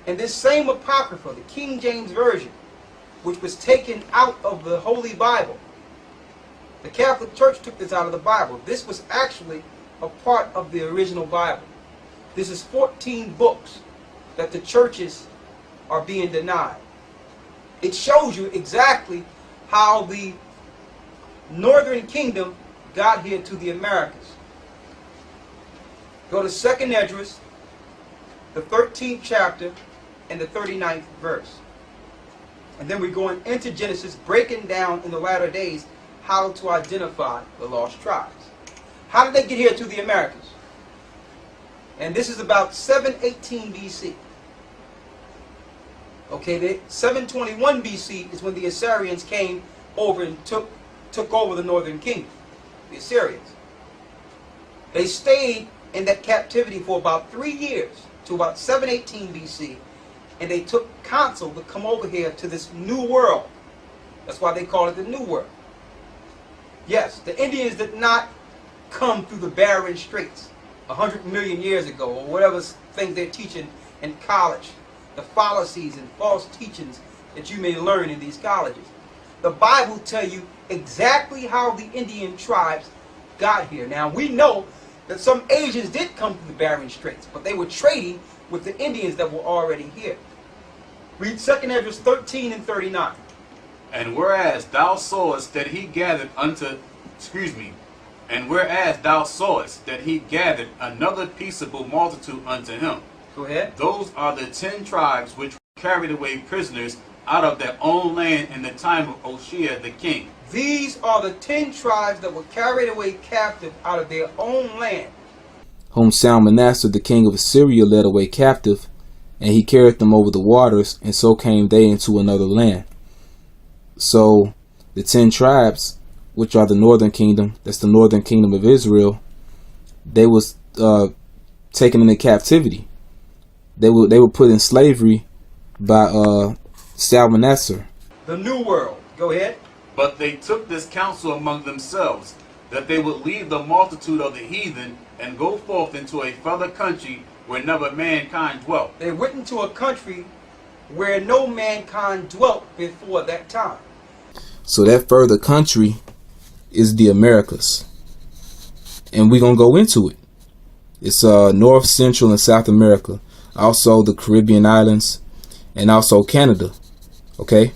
And this same Apocrypha, the King James Version, which was taken out of the Holy Bible, the Catholic Church took this out of the Bible. This was actually a part of the original Bible. This is 14 books that the churches are being denied. It shows you exactly how the Northern Kingdom got here to the Americas. Go to 2nd Esdras, the 13th chapter, and the 39th verse. And then we're going into Genesis, breaking down in the latter days how to identify the lost tribes. How did they get here to the Americas? And this is about 718 BC. Okay, 721 BC is when the Assyrians came over and took over the Northern Kingdom, the Assyrians. They stayed in that captivity for about 3 years, to about 718 BC, and they took counsel to come over here to this new world. That's why they call it the New World. Yes, the Indians did not come through the Bering Straits 100 million years ago, or whatever things they're teaching in college, the fallacies and false teachings that you may learn in these colleges. The Bible tells you exactly how the Indian tribes got here. Now, we know that some Asians did come through the Bering Straits, but they were trading with the Indians that were already here. Read 2nd Esdras 13 and 39. And whereas thou sawest that he gathered another peaceable multitude unto him. Go ahead. Those are the 10 tribes which were carried away prisoners out of their own land in the time of Oshea the king. These are the 10 tribes that were carried away captive out of their own land, whom Salmanassar the king of Assyria led away captive, and he carried them over the waters, and so came they into another land. So the 10 tribes, which are the northern kingdom, that's the northern kingdom of Israel, they was taken into captivity. They were put in slavery by Salmanassar. the New World. Go ahead. But they took this counsel among themselves, that they would leave the multitude of the heathen and go forth into a further country where never mankind dwelt. They went into a country where no mankind dwelt before that time. So that further country is the Americas. And we're going to go into it. It's North, Central, and South America. Also the Caribbean islands, and also Canada. Okay?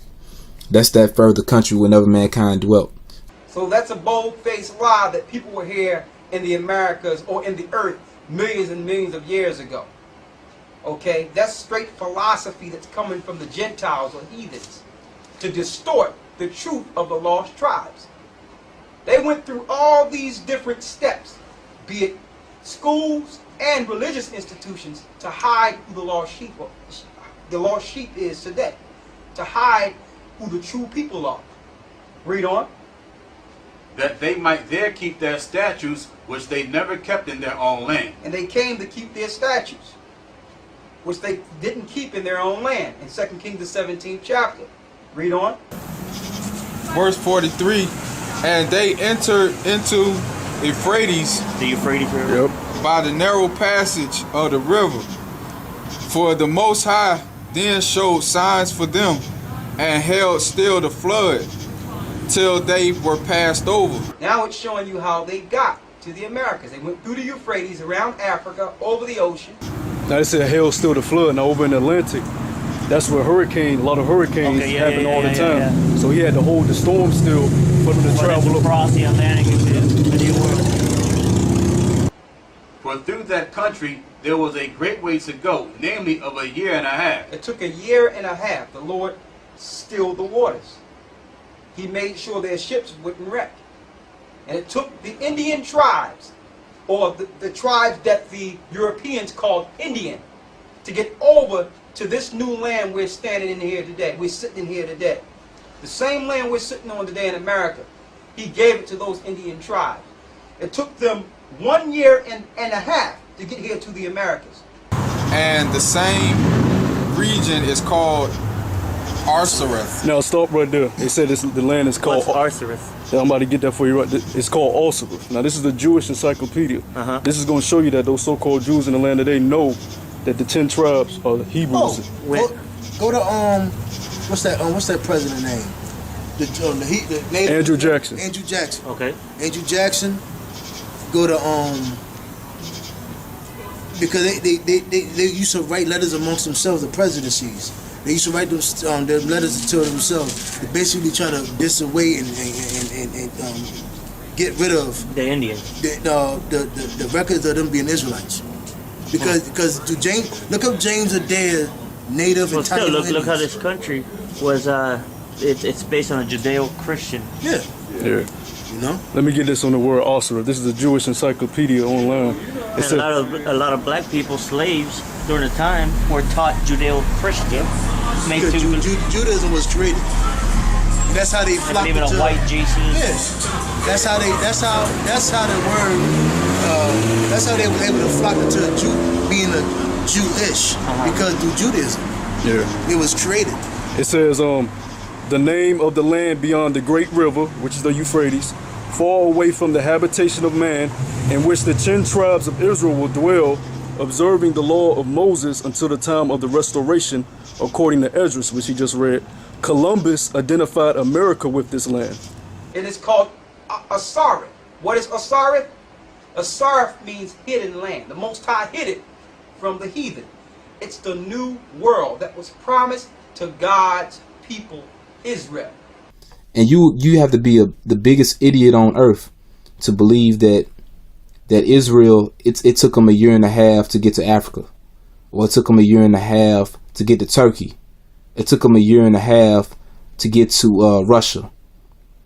That's that further country where never mankind dwelt. So that's a bold-faced lie that people were here in the Americas or in the earth millions and millions of years ago. Okay? That's straight philosophy that's coming from the Gentiles or heathens to distort the truth of the lost tribes. They went through all these different steps, be it schools and religious institutions, to hide who the lost sheep is today, to hide who the true people are. Read on. That they might there keep their statutes, which they never kept in their own land. And they came to keep their statutes, which they didn't keep in their own land, in 2 Kings the 17th chapter. Read on. Verse 43, and they entered into Euphrates, The Euphrates River. yep, by the narrow passage of the river. For the Most High then showed signs for them, and held still the flood, till they were passed over. Now it's showing you how they got to the Americas. They went through the Euphrates, around Africa, over the ocean. Now they said hell still the flood. Now over in the Atlantic, that's where a lot of hurricanes happen all the time. Yeah. So he had to hold the storm still for them to travel across the Atlantic into the New World. For through that country there was a great way to go, namely of a year and a half. It took a year and a half. The Lord stilled the waters. He made sure their ships wouldn't wreck. And it took the Indian tribes, or the tribes that the Europeans called Indian, to get over to this new land we're standing in here today. We're sitting in here today. The same land we're sitting on today in America, he gave it to those Indian tribes. It took them 1 year and a half to get here to the Americas. And the same region is called Arsareth. Now stop right there. They said the land is called Arsareth. I'm about to get that for you right. It's called Arsareth. Now this is the Jewish encyclopedia. This is going to show you that those so-called Jews in the land today know that the 10 tribes are the Hebrews. Go to what's that president name? The native Andrew Jackson. Andrew Jackson. Okay. Andrew Jackson. Go to because they used to write letters amongst themselves, the presidencies. They used to write their letters to themselves to basically try to disaway and get rid of The Indians. the records of them being Israelites. Because to James, look up James Adair, native Well, and still, Taino look how Indians. this country was. It's based on a Judeo-Christian. Yeah, Yeah. you know. Let me get this on the word Osira. This is a Jewish encyclopedia online. It And said, a lot of black people, slaves during the time, were taught Judeo-Christian, made Because to Judaism was created. That's how they flocked believe in into a white Jesus. Yes, that's how the word. That's how they were able to flock into a Jew, being a Jewish, because through Judaism, yeah. it was created. It says, the name of the land beyond the great river, which is the Euphrates, far away from the habitation of man, in which the 10 tribes of Israel will dwell, observing the law of Moses until the time of the restoration, according to Esdras, which he just read. Columbus identified America with this land. It is called Asareth. What is Asareth? Asareth means hidden land. The Most High hid it from the heathen. It's the new world that was promised to God's people, Israel. And you have to be the biggest idiot on earth to believe that Israel, it took them a year and a half to get to Africa, or it took them a year and a half to get to Turkey. It took them a year and a half to get to Russia.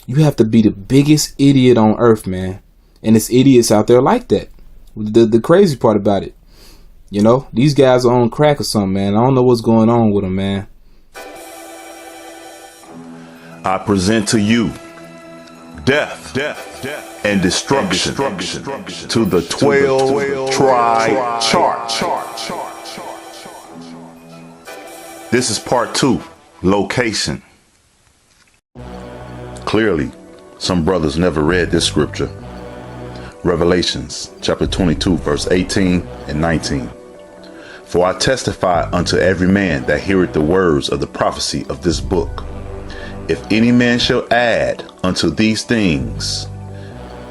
You have to be the biggest idiot on earth, man. And it's idiots out there like that. The crazy part about it, you know, these guys are on crack or something, man. I don't know what's going on with them, man. I present to you death and destruction to the 12 tribe chart. This is part 2, location. Clearly, some brothers never read this scripture. Revelations chapter 22 verse 18 and 19. For I testify unto every man that heareth the words of the prophecy of this book. If any man shall add unto these things,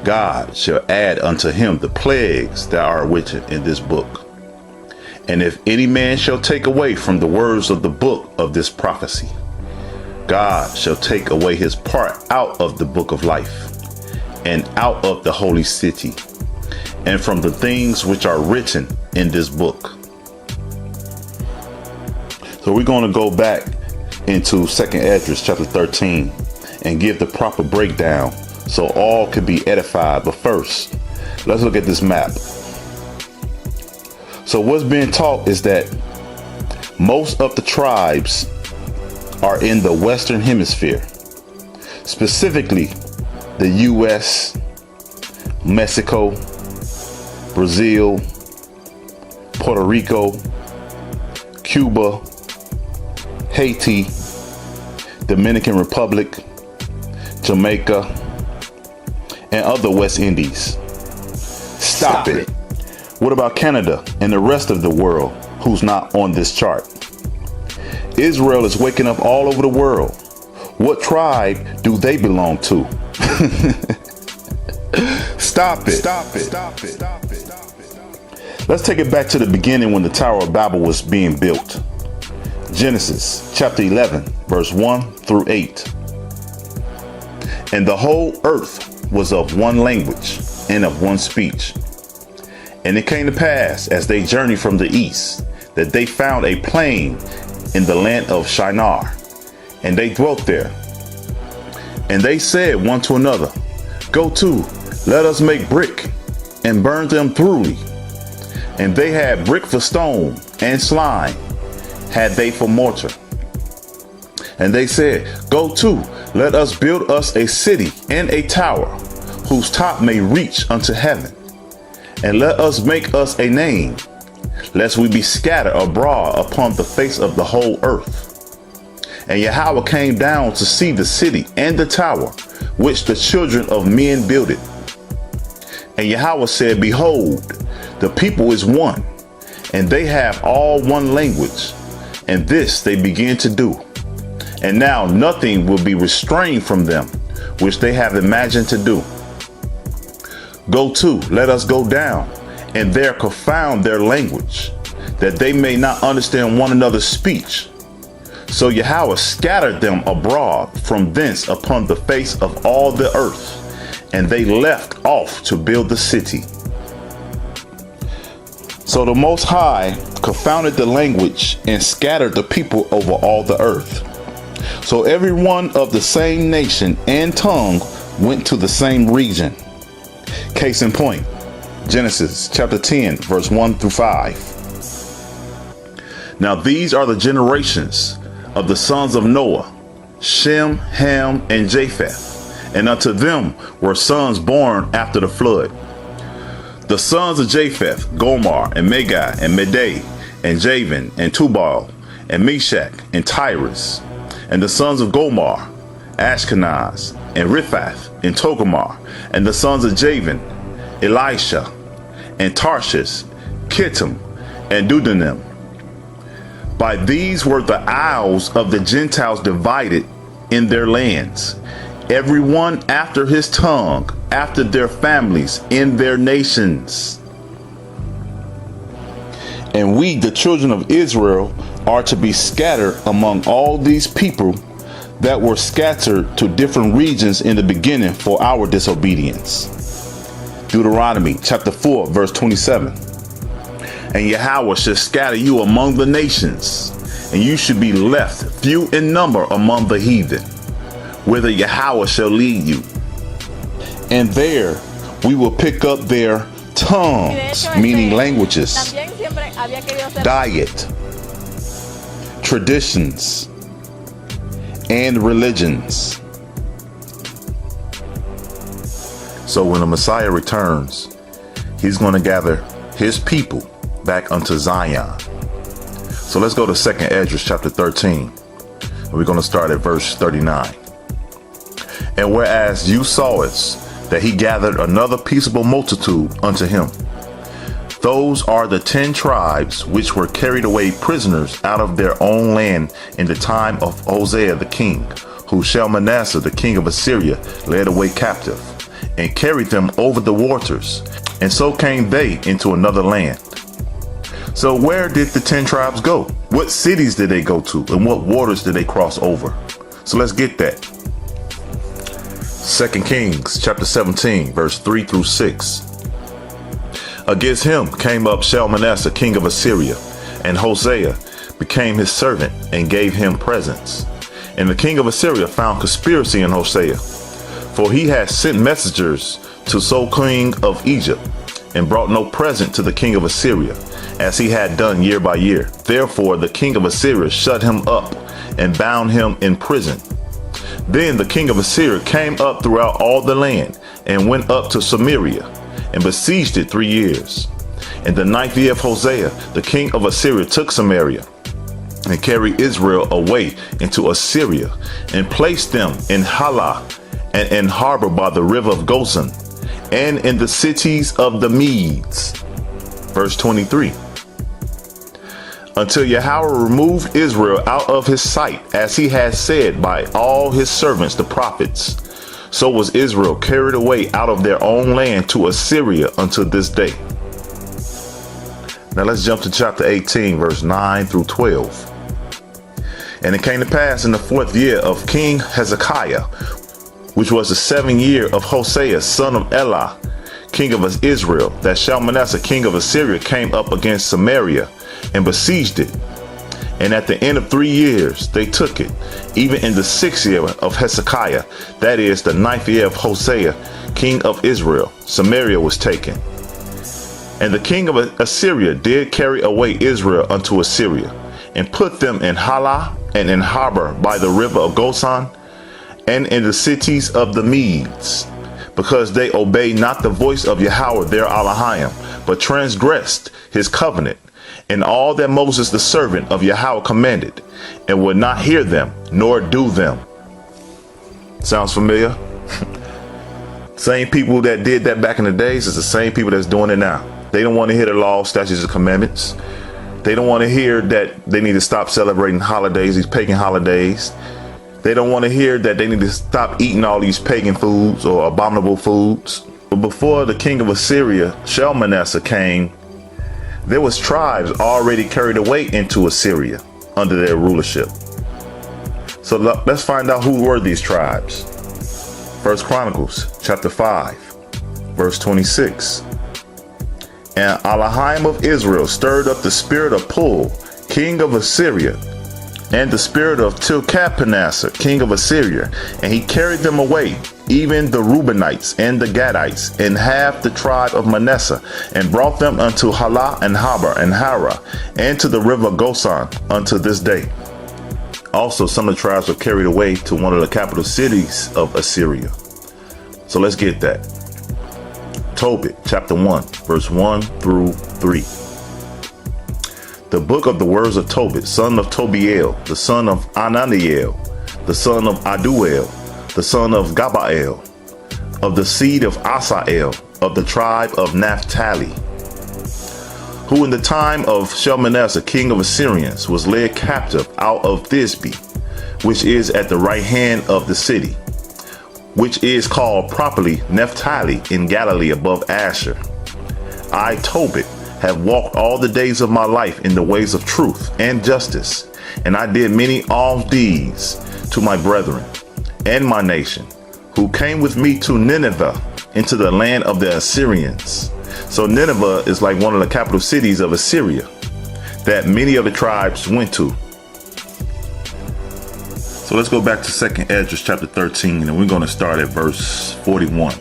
God shall add unto him the plagues that are written in this book. And if any man shall take away from the words of the book of this prophecy, God shall take away his part out of the book of life, and out of the holy city, and from the things which are written in this book. So we're going to go back into 2nd Esdras chapter 13 and give the proper breakdown so all can be edified. But first, let's look at this map. So what's being taught is that most of the tribes are in the Western Hemisphere, specifically the U.S., Mexico, Brazil, Puerto Rico, Cuba, Haiti, Dominican Republic, Jamaica, and other West Indies. Stop it. What about Canada and the rest of the world who's not on this chart? Israel is waking up all over the world. What tribe do they belong to? Stop it. Let's take it back to the beginning when the Tower of Babel was being built. Genesis chapter 11, verse 1 through 8. And the whole earth was of one language and of one speech. And it came to pass, as they journeyed from the east, that they found a plain in the land of Shinar, and they dwelt there. And they said one to another, Go to, let us make brick, and burn them thoroughly. And they had brick for stone, and slime had they for mortar. And they said, Go to, let us build us a city and a tower, whose top may reach unto heaven. And let us make us a name, lest we be scattered abroad upon the face of the whole earth. And Yahweh came down to see the city and the tower, which the children of men builded. And Yahweh said, Behold, the people is one, and they have all one language, and this they begin to do. And now nothing will be restrained from them, which they have imagined to do. Go to, let us go down, and there confound their language, that they may not understand one another's speech. So Yahweh scattered them abroad from thence upon the face of all the earth, and they left off to build the city. So the Most High confounded the language and scattered the people over all the earth. So every one of the same nation and tongue went to the same region. Case in point, Genesis chapter 10, verse 1 through 5. Now these are the generations of the sons of Noah, Shem, Ham, and Japheth, and unto them were sons born after the flood. The sons of Japheth, Gomer, and Magog, and Medai, and Javan, and Tubal, and Meshach, and Tyrus. And the sons of Gomer, Ashkenaz, and Riphath, and Togarmah. And the sons of Javan, Elisha, and Tarshish, Kittim, and Dudanim. By these were the isles of the Gentiles divided in their lands, every one after his tongue, after their families, in their nations. And we, the children of Israel, are to be scattered among all these people that were scattered to different regions in the beginning for our disobedience. Deuteronomy chapter 4, verse 27. And Yahweh shall scatter you among the nations, and you should be left few in number among the heathen, whither Yahweh shall lead you. And there we will pick up their tongues, meaning languages, diet, traditions, and religions. So when the Messiah returns, he's going to gather his people back unto Zion. So let's go to 2nd Esdras chapter 13. We're going to start at verse 39. And whereas you saw it, that he gathered another peaceable multitude unto him. Those are the 10 tribes which were carried away prisoners out of their own land in the time of Hosea the king, who Shalmaneser the king of Assyria led away captive, and carried them over the waters, and so came they into another land. So where did the 10 tribes go? What cities did they go to, and what waters did they cross over? So let's get that. 2 Kings chapter 17, verse 3 through 6. Against him came up Shalmaneser, king of Assyria, and Hosea became his servant and gave him presents. And the king of Assyria found conspiracy in Hosea, for he had sent messengers to So king of Egypt, and brought no present to the king of Assyria, as he had done year by year. Therefore the king of Assyria shut him up and bound him in prison. Then the king of Assyria came up throughout all the land, and went up to Samaria, and besieged it 3 years. In the 9th year of Hosea, the king of Assyria took Samaria, and carried Israel away into Assyria, and placed them in Halah, and in harbor by the river of Gozan, and in the cities of the Medes. Verse 23. Until Yahweh removed Israel out of his sight, as he had said by all his servants the prophets. So was Israel carried away out of their own land to Assyria unto this day. Now let's jump to chapter 18, verse 9 through 12. And it came to pass in the 4th year of King Hezekiah, which was the 7th year of Hosea, son of Elah, king of Israel, that Shalmaneser, king of Assyria, came up against Samaria and besieged it. And at the end of 3 years, they took it. Even in the 6th year of Hezekiah, that is the 9th year of Hosea, king of Israel, Samaria was taken. And the king of Assyria did carry away Israel unto Assyria, and put them in Halah, and in harbor by the river of Gozan, and in the cities of the Medes, because they obeyed not the voice of Yahweh their Elohim, but transgressed his covenant, and all that Moses the servant of Yahweh commanded, and would not hear them, nor do them. Sounds familiar? Same people that did that back in the days is the same people that's doing it now. They don't want to hear the law, statutes, and commandments. They don't want to hear that they need to stop celebrating holidays, these pagan holidays. They don't want to hear that they need to stop eating all these pagan foods or abominable foods. But before the king of Assyria, Shalmaneser, came, there was tribes already carried away into Assyria under their rulership. So let's find out who were these tribes. 1 Chronicles chapter 5, verse 26. And Elohim of Israel stirred up the spirit of Pul, king of Assyria, and the spirit of Tilcapneser, king of Assyria, and he carried them away, even the Reubenites and the Gadites, and half the tribe of Manasseh, and brought them unto Halah and Habar and Hara, and to the river Gosan unto this day. Also, some of the tribes were carried away to one of the capital cities of Assyria. So let's get that. Tobit, chapter 1, verse 1 through 3. The book of the words of Tobit, son of Tobiel, the son of Ananiel, the son of Aduel, the son of Gabael, of the seed of Asael, of the tribe of Naphtali, who in the time of Shalmaneser, king of Assyrians, was led captive out of Thisbe, which is at the right hand of the city, which is called properly Naphtali in Galilee above Asher. I, Tobit, have walked all the days of my life in the ways of truth and justice, and I did many alms deeds to my brethren and my nation, who came with me to Nineveh, into the land of the Assyrians. So Nineveh is like one of the capital cities of Assyria that many of the tribes went to. So let's go back to 2nd Esdras chapter 13, and we're going to start at verse 41.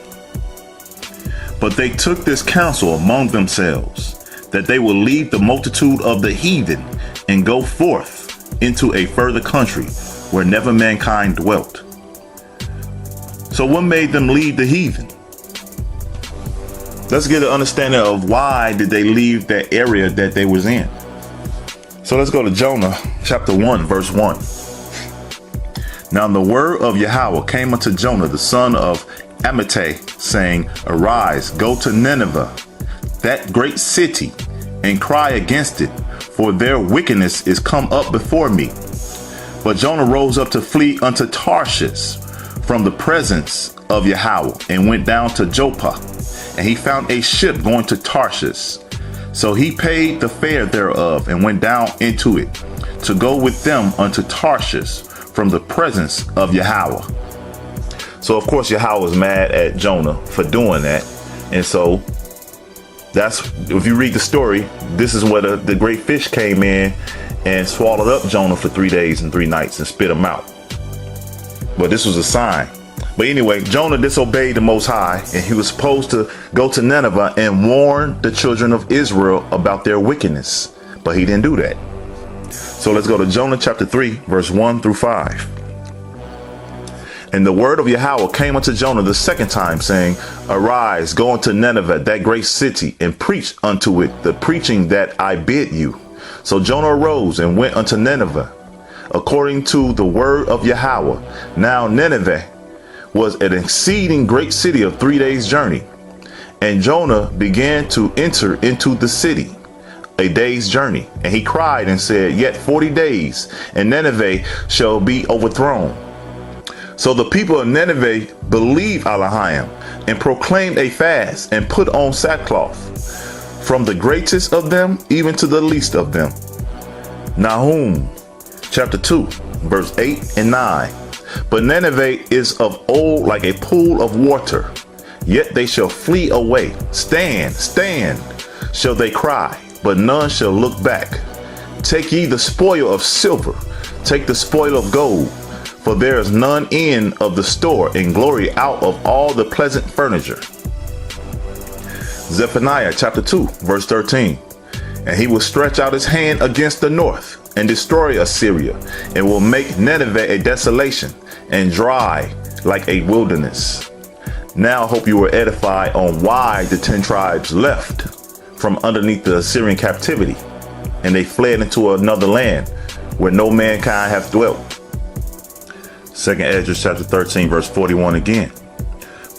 But they took this counsel among themselves, that they will leave the multitude of the heathen and go forth into a further country where never mankind dwelt. So what made them leave the heathen? Let's get an understanding of why did they leave that area that they was in. So let's go to Jonah chapter 1, verse 1. Now the word of Yahweh came unto Jonah, the son of Amittai, saying, Arise, go to Nineveh, that great city, and cry against it, for their wickedness is come up before me. But Jonah rose up to flee unto Tarshish from the presence of Yahweh, and went down to Joppa, and he found a ship going to Tarshish. So he paid the fare thereof, and went down into it, to go with them unto Tarshish from the presence of Yahweh. So of course Yahweh was mad at Jonah for doing that, and so that's, if you read the story, this is where the great fish came in and swallowed up Jonah for 3 days and 3 nights and spit him out. But this was a sign. But anyway, Jonah disobeyed the Most High, and he was supposed to go to Nineveh and warn the children of Israel about their wickedness. But he didn't do that. So let's go to Jonah chapter 3, verse 1 through 5. And the word of Yahweh came unto Jonah the second time, saying, Arise, go unto Nineveh, that great city, and preach unto it the preaching that I bid you. So Jonah arose and went unto Nineveh, according to the word of Yahweh. Now Nineveh was an exceeding great city of 3 days' journey. And Jonah began to enter into the city, a day's journey. And he cried and said, Yet 40 days, and Nineveh shall be overthrown. So the people of Nineveh believed Elohim, and proclaimed a fast, and put on sackcloth, from the greatest of them even to the least of them. Nahum chapter 2, verse 8 and 9. But Nineveh is of old like a pool of water, yet they shall flee away. Stand, stand, shall they cry, but none shall look back. Take ye the spoil of silver, take the spoil of gold, for there is none end of the store, and glory out of all the pleasant furniture. Zephaniah chapter 2, verse 13. And he will stretch out his hand against the north, and destroy Assyria, and will make Nineveh a desolation, and dry like a wilderness. Now I hope you were edified on why the 10 tribes left from underneath the Assyrian captivity, and they fled into another land where no mankind hath dwelt. 2nd Esdras chapter 13, verse 41 again.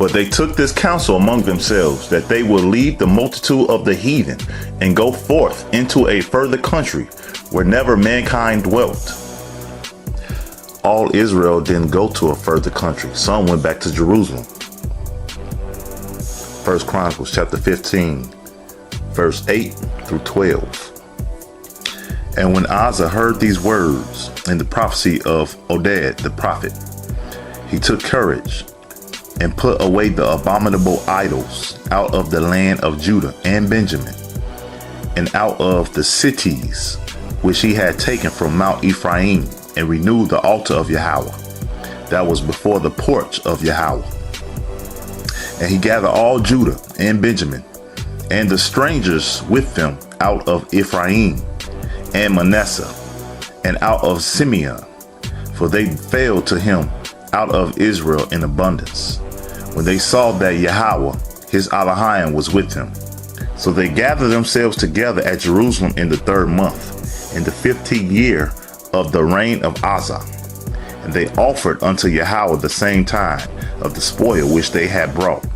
But they took this counsel among themselves, that they would leave the multitude of the heathen and go forth into a further country where never mankind dwelt. All Israel didn't go to a further country. Some went back to Jerusalem. 1 Chronicles chapter 15, verse 8 through 12. And when Asa heard these words in the prophecy of Oded the prophet, he took courage and put away the abominable idols out of the land of Judah and Benjamin, and out of the cities which he had taken from Mount Ephraim, and renewed the altar of Yahweh that was before the porch of Yahweh. And he gathered all Judah and Benjamin and the strangers with them out of Ephraim and Manasseh and out of Simeon, for they fell to him out of Israel in abundance, when they saw that Yahweh his Elohim was with him. So they gathered themselves together at Jerusalem in the 3rd month, in the 15th year of the reign of Asa. And they offered unto Yahweh the same time of the spoil which they had brought,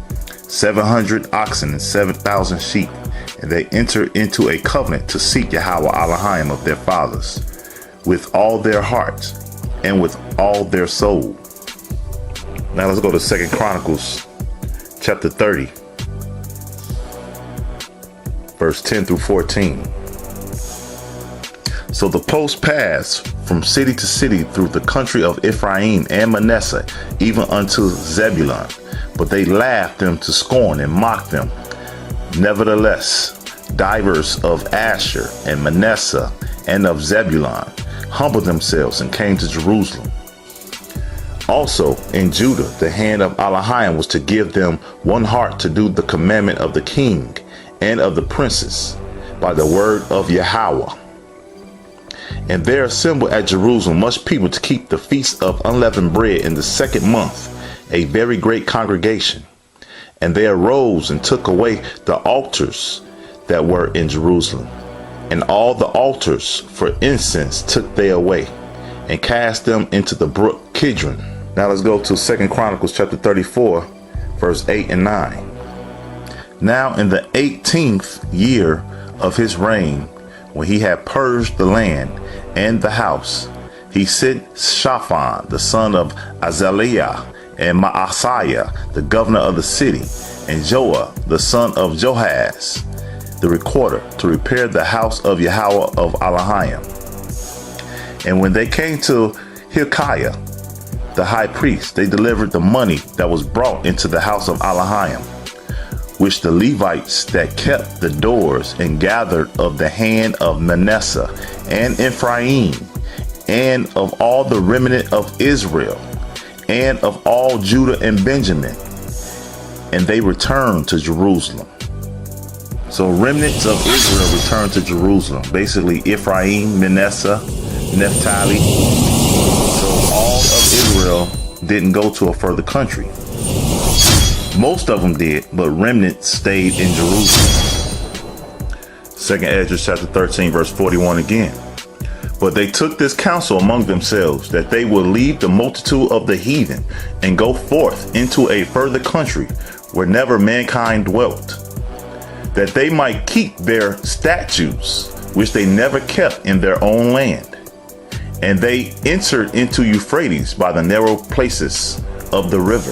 700 oxen and 7,000 sheep. And they entered into a covenant to seek Yahweh Elohim of their fathers with all their heart and with all their soul. Now let's go to 2 Chronicles chapter 30, verse 10 through 14. So the post passed from city to city through the country of Ephraim and Manasseh, even unto Zebulun. But they laughed them to scorn and mocked them. Nevertheless, divers of Asher and Manasseh and of Zebulun humbled themselves and came to Jerusalem. Also in Judah, the hand of Elohim was to give them one heart to do the commandment of the king and of the princes by the word of Yahweh. And there assembled at Jerusalem much people to keep the feast of unleavened bread in the 2nd month, a very great congregation. And they arose and took away the altars that were in Jerusalem, and all the altars for incense took they away, and cast them into the brook Kidron. Now let's go to 2 Chronicles chapter 34, verse 8 and 9. Now in the 18th year of his reign, when he had purged the land and the house, he sent Shaphan, the son of Azaliah, and Maaseiah, the governor of the city, and Joah, the son of Joahaz, the recorder, to repair the house of Yahweh of Elohim. And when they came to Hilkiah, the high priest, they delivered the money that was brought into the house of Elohim, which the Levites that kept the doors and gathered of the hand of Manasseh and Ephraim, and of all the remnant of Israel, and of all Judah and Benjamin. And they returned to Jerusalem. So remnants of Israel returned to Jerusalem. Basically Ephraim, Manasseh, Naphtali. So all of Israel didn't go to a further country. Most of them did, but remnants stayed in Jerusalem. 2 Esdras chapter 13, verse 41 again. But they took this counsel among themselves, that they would leave the multitude of the heathen and go forth into a further country where never mankind dwelt, that they might keep their statutes, which they never kept in their own land. And they entered into Euphrates by the narrow places of the river.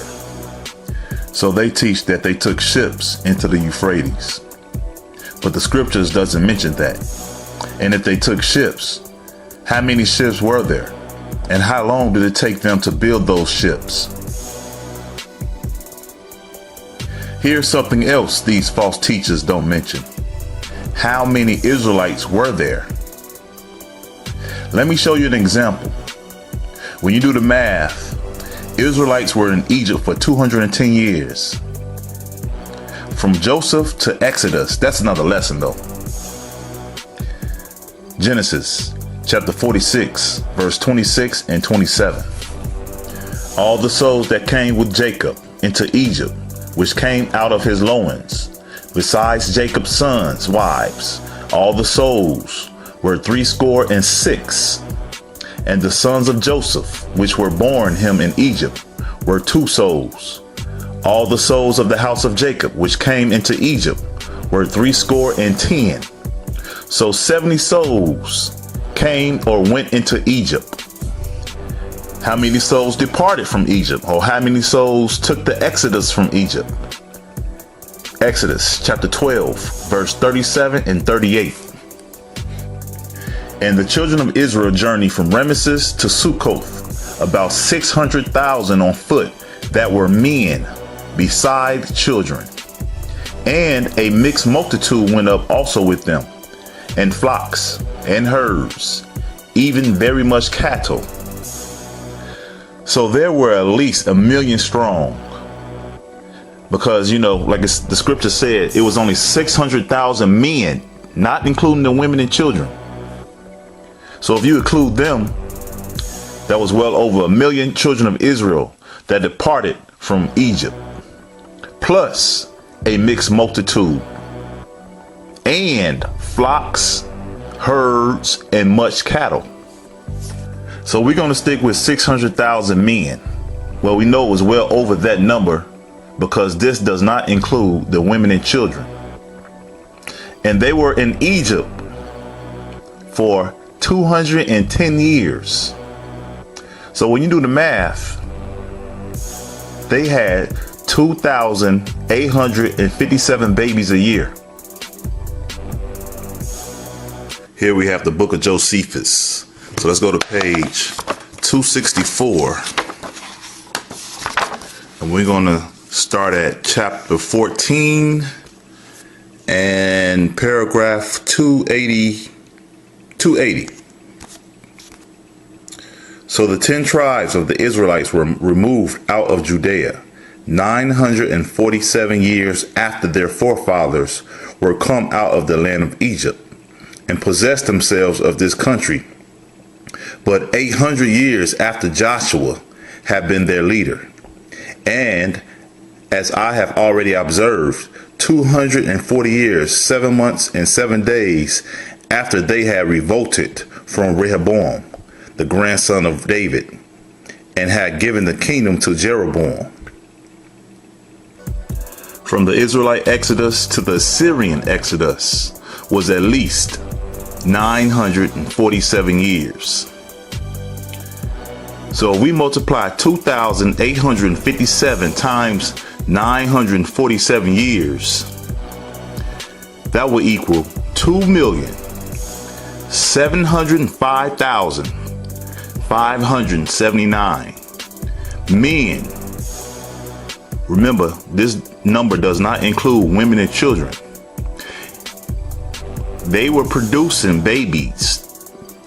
So they teach that they took ships into the Euphrates. But the scriptures doesn't mention that. And if they took ships, how many ships were there? And how long did it take them to build those ships? Here's something else these false teachers don't mention. How many Israelites were there? Let me show you an example. When you do the math, Israelites were in Egypt for 210 years. From Joseph to Exodus, that's another lesson though. Genesis chapter 46, verse 26 and 27. All the souls that came with Jacob into Egypt, which came out of his loins, besides Jacob's sons' wives, all the souls were 66. And the sons of Joseph, which were born him in Egypt, were 2 souls. All the souls of the house of Jacob, which came into Egypt, were 70. So 70 souls came or went into Egypt. How many souls departed from Egypt? Or how many souls took the exodus from Egypt? Exodus chapter 12, verse 37 and 38. And the children of Israel journeyed from Ramesses to Succoth, about 600,000 on foot that were men, beside children. And a mixed multitude went up also with them, and flocks and herds, even very much cattle. So there were at least 1 million strong. Because, like the scripture said, it was only 600,000 men, not including the women and children. So if you include them, that was well over 1 million children of Israel that departed from Egypt, plus a mixed multitude, and flocks, herds, and much cattle. So we're going to stick with 600,000 men. Well, we know it was well over that number because this does not include the women and children. And they were in Egypt for 210 years. So when you do the math, they had 2,857 babies a year. Here we have the book of Josephus. So let's go to page 264. And we're going to start at chapter 14 and paragraph 280. So the 10 tribes of the Israelites were removed out of Judea 947 years after their forefathers were come out of the land of Egypt and possessed themselves of this country. But 800 years after Joshua had been their leader. And as I have already observed, 240 years, 7 months, and 7 days after they had revolted from Rehoboam, the grandson of David, and had given the kingdom to Jeroboam. From the Israelite exodus to the Assyrian exodus was at least 947 years. So if we multiply 2,857 times 947 years, that will equal 2,705,579 men. Remember, this number does not include women and children. They were producing babies,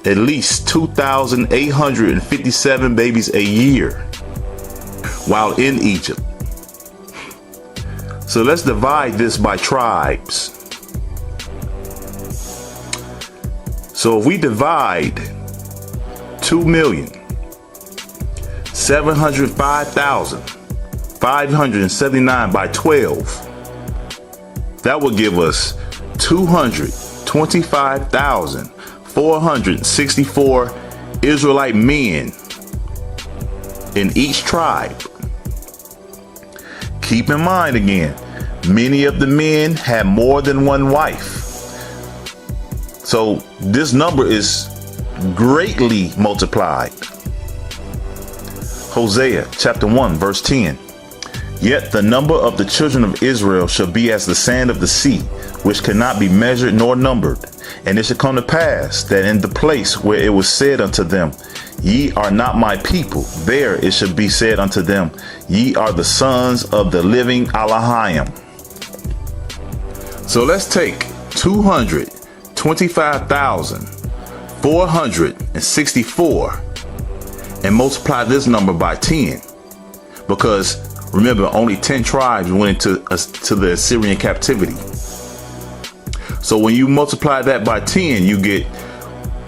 at least 2,857 babies a year while in Egypt. So let's divide this by tribes. So if we divide 2,705,579 by 12, that would give us 225,464 Israelite men in each tribe. Keep in mind again, many of the men had more than one wife. So this number is greatly multiplied. Hosea chapter 1 verse 10. Yet the number of the children of Israel shall be as the sand of the sea, which cannot be measured nor numbered. And it shall come to pass that in the place where it was said unto them, Ye are not my people, there it shall be said unto them, Ye are the sons of the living Elohim. So let's take 225,464 and multiply this number by 10. Because remember, only 10 tribes went into the Assyrian captivity. So when you multiply that by 10, you get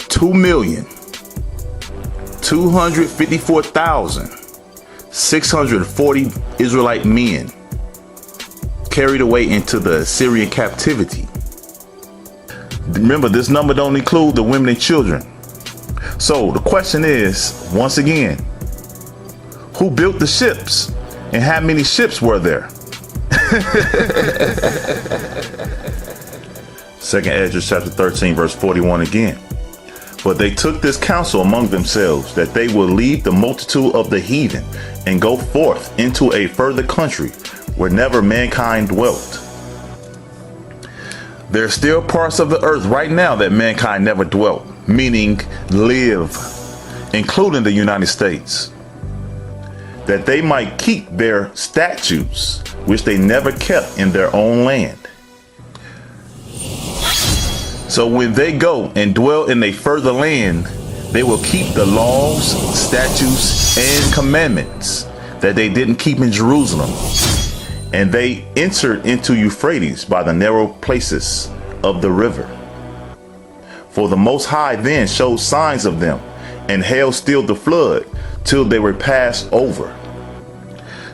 2,254,640 Israelite men carried away into the Assyrian captivity. Remember, this number don't include the women and children. So the question is, once again, who built the ships And how many ships were there? Second Esdras chapter 13, verse 41 again. But they took this counsel among themselves, that they would leave the multitude of the heathen and go forth into a further country where never mankind dwelt. There are still parts of the earth right now that mankind never dwelt, meaning live, including the United States, that they might keep their statutes, which they never kept in their own land. So when they go and dwell in a further land, they will keep the laws, statutes, and commandments that they didn't keep in Jerusalem. And they entered into Euphrates by the narrow places of the river. For the Most High then showed signs of them, and held still the flood till they were passed over.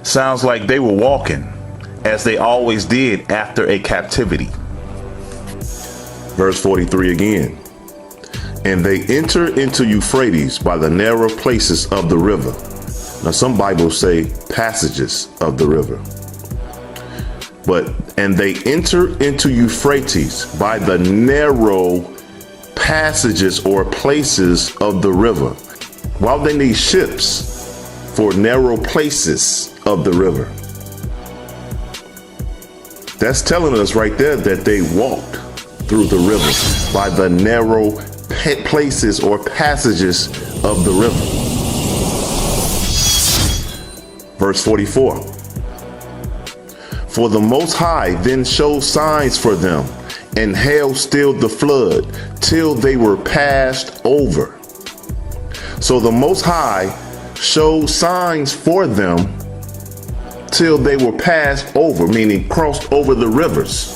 Sounds like they were walking, as they always did after a captivity. Verse 43 again. And they enter into Euphrates by the narrow places of the river. Now some Bibles say passages of the river. And they enter into Euphrates by the narrow passages or places of the river. While they need ships for narrow places of the river. That's telling us right there that they walked through the river by the narrow places or passages of the river. Verse 44. For the Most High then showed signs for them, and held still the flood till they were passed over. So the Most High showed signs for them till they were passed over, meaning crossed over the rivers,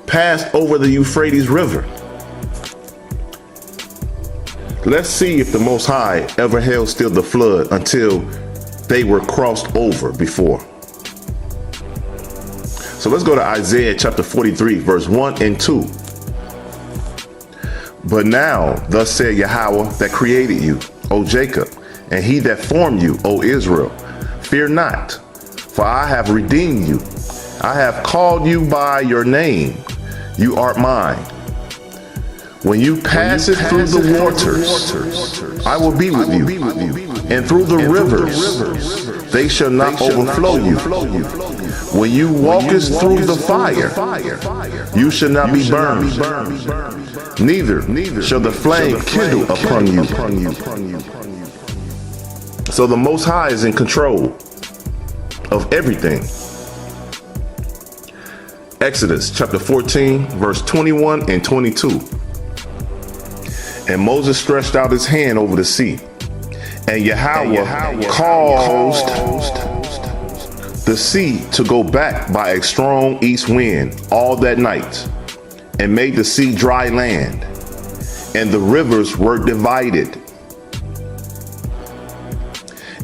passed over the Euphrates River. Let's see if the Most High ever held still the flood until they were crossed over before. So let's go to Isaiah chapter 43, verse 1 and 2. But now, thus said Yahweh that created you, O Jacob, and he that formed you, O Israel, fear not, for I have redeemed you. I have called you by your name. You art mine. When you pass it through the waters, I will be with you. And through the rivers, they shall not overflow you. When you walkest through the fire, you shall not be burned. Neither shall the flame kindle upon you. So the Most High is in control of everything. Exodus chapter 14, verse 21 and 22. And Moses stretched out his hand over the sea, and Yahweh caused the sea to go back by a strong east wind all that night, and made the sea dry land, and the rivers were divided.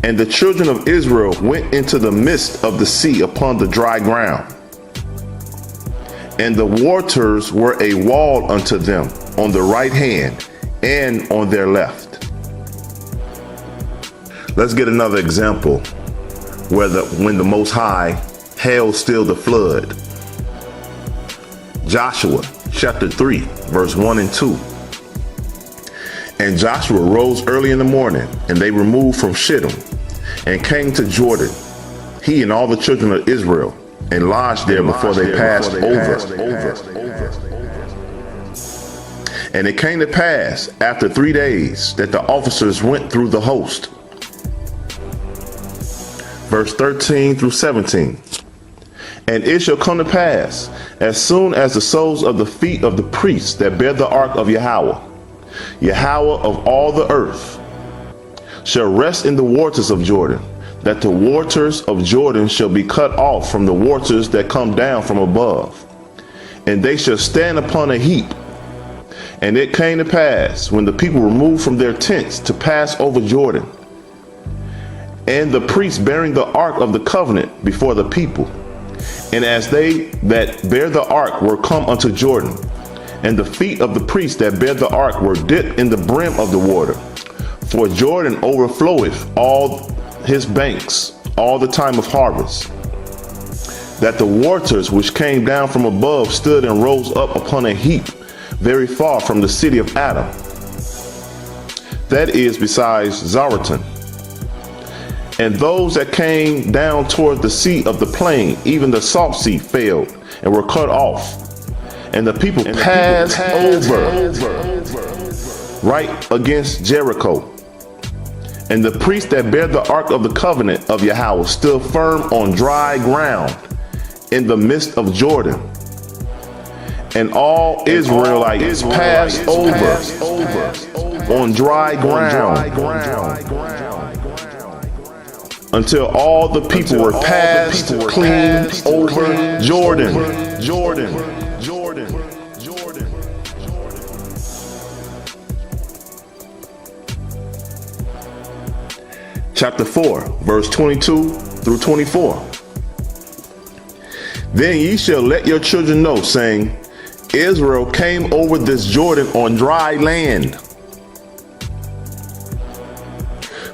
And the children of Israel went into the midst of the sea upon the dry ground, and the waters were a wall unto them on the right hand and on their left. Let's get another example when the Most High held still the flood. Joshua chapter 3, verse 1 and 2. And Joshua rose early in the morning, and they removed from Shittim, and came to Jordan, he and all the children of Israel, and lodged there before they passed over. And it came to pass after 3 days that the officers went through the host. Verse 13 through 17. And it shall come to pass, as soon as the soles of the feet of the priests that bear the ark of Yahweh of all the earth, shall rest in the waters of Jordan, that the waters of Jordan shall be cut off from the waters that come down from above, and they shall stand upon a heap. And it came to pass, when the people removed from their tents to pass over Jordan, and the priests bearing the ark of the covenant before the people, and as they that bear the ark were come unto Jordan, and the feet of the priests that bear the ark were dipped in the brim of the water, for Jordan overfloweth all his banks all the time of harvest, that the waters which came down from above stood and rose up upon a heap very far from the city of Adam, that is, besides Zaratan. And those that came down toward the sea of the plain, even the salt sea, failed and were cut off. And the people passed over right against Jericho. And the priest that bare the ark of the covenant of Yahweh stood firm on dry ground in the midst of Jordan. And all Israelites passed over on dry ground until all the people were passed clean over Jordan. Chapter 4, verse 22 through 24. Then ye shall let your children know, saying, Israel came over this Jordan on dry land.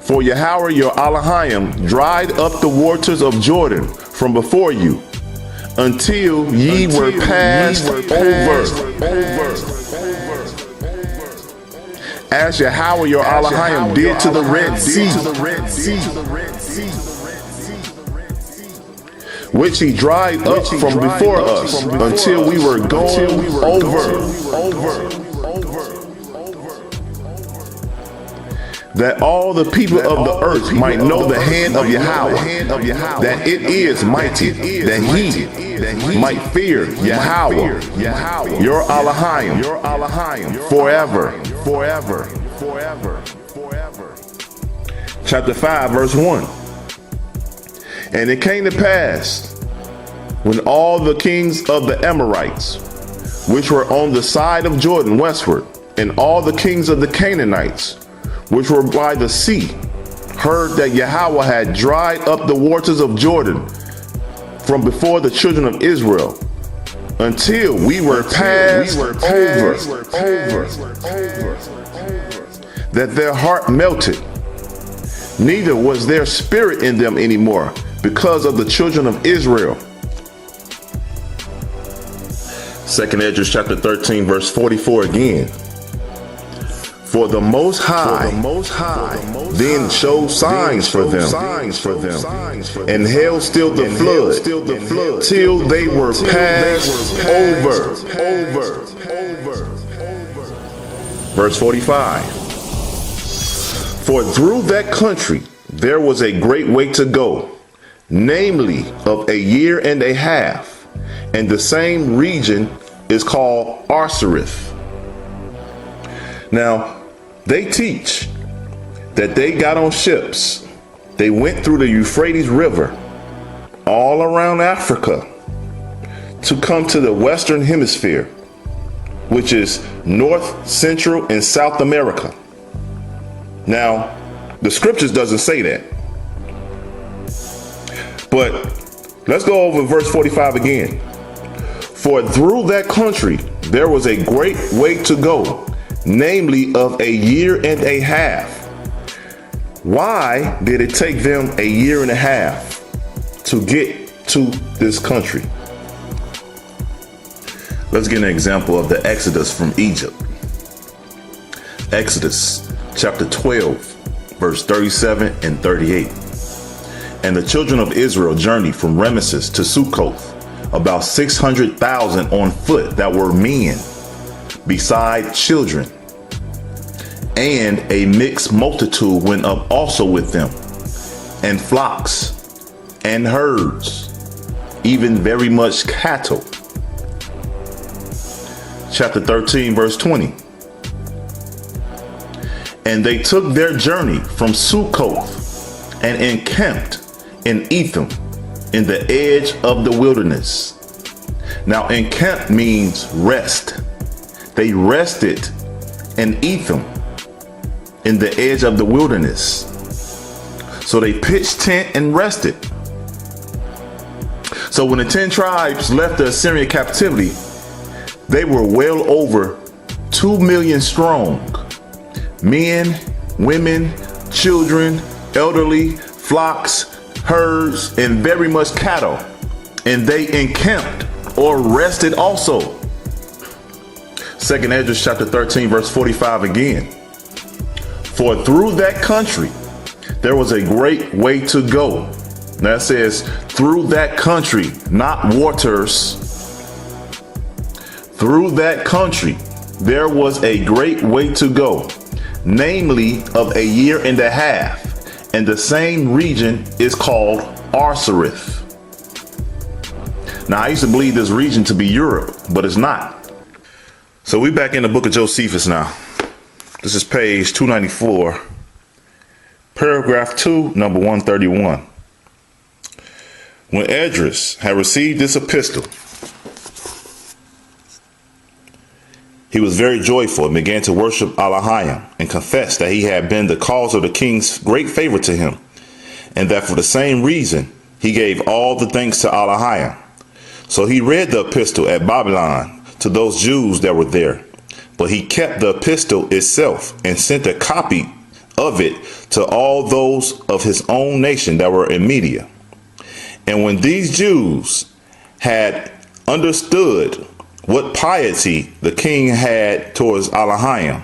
For Yahweh your Elohim dried up the waters of Jordan from before you, until ye were passed over. As Yahweh your Elohim did to the Red Sea, which he dried up from before us until we were gone over. That all the people of the earth might know the hand of Yahweh, that it is mighty, that he might fear Yahweh, your Elohim, forever. Chapter 5, verse 1. And it came to pass, when all the kings of the Amorites, which were on the side of Jordan westward, and all the kings of the Canaanites, which were by the sea, heard that Yahweh had dried up the waters of Jordan from before the children of Israel, until we were passed over, that their heart melted, neither was there spirit in them anymore, because of the children of Israel. 2nd Esdras chapter 13, verse 44 again. For the Most High then showed signs for them, and held still the flood, till they were passed over. Verse 45. For through that country there was a great way to go, namely of a year and a half, and the same region is called Arsarith. Now, they teach that they got on ships. They went through the Euphrates River all around Africa to come to the Western Hemisphere, which is North, Central, and South America. Now, the scriptures doesn't say that. But let's go over verse 45 again. For through that country there was a great way to go, namely of a year and a half. Why did it take them a year and a half to get to this country? Let's get an example of the Exodus from Egypt. Exodus chapter 12, verse 37 and 38. And the children of Israel journeyed from Ramesses to Sukkoth, about 600,000 on foot that were men, beside children. And a mixed multitude went up also with them, and flocks, and herds, even very much cattle. Chapter 13, verse 20. And they took their journey from Sukkoth, and encamped in Etham, in the edge of the wilderness. Now, encamp means rest. They rested in Etham, in the edge of the wilderness. So they pitched tent and rested. So when the 10 tribes left the Assyrian captivity, they were well over 2 million strong. Men, women, children, elderly, flocks, herds, and very much cattle, and they encamped or rested also. 2nd Esdras chapter 13 verse 45 again. For through that country there was a great way to go. That says through that country, not waters. Through that country there was a great way to go, namely of a year and a half, and the same region is called Arsareth. Now I used to believe this region to be Europe, but it's not. So we back in the book of Josephus now. This is page 294, paragraph 2, number 131. When Esdras had received this epistle, he was very joyful and began to worship Elohim and confessed that he had been the cause of the king's great favor to him, and that for the same reason he gave all the thanks to Elohim. So he read the epistle at Babylon to those Jews that were there, but he kept the epistle itself and sent a copy of it to all those of his own nation that were in Media. And when these Jews had understood what piety the king had towards Elohim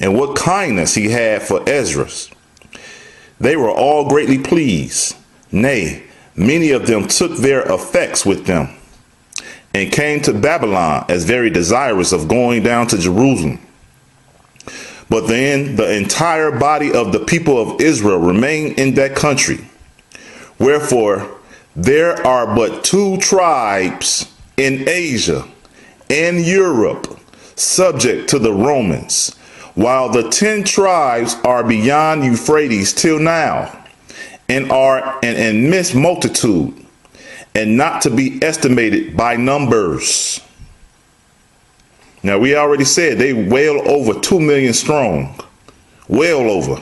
and what kindness he had for Esdras, they were all greatly pleased. Nay, many of them took their effects with them and came to Babylon as very desirous of going down to Jerusalem. But then the entire body of the people of Israel remained in that country. Wherefore, there are but 2 tribes in Asia and Europe subject to the Romans, while the 10 tribes are beyond Euphrates till now, and are an immense multitude, and not to be estimated by numbers. Now, we already said they well over 2 million strong. Well over.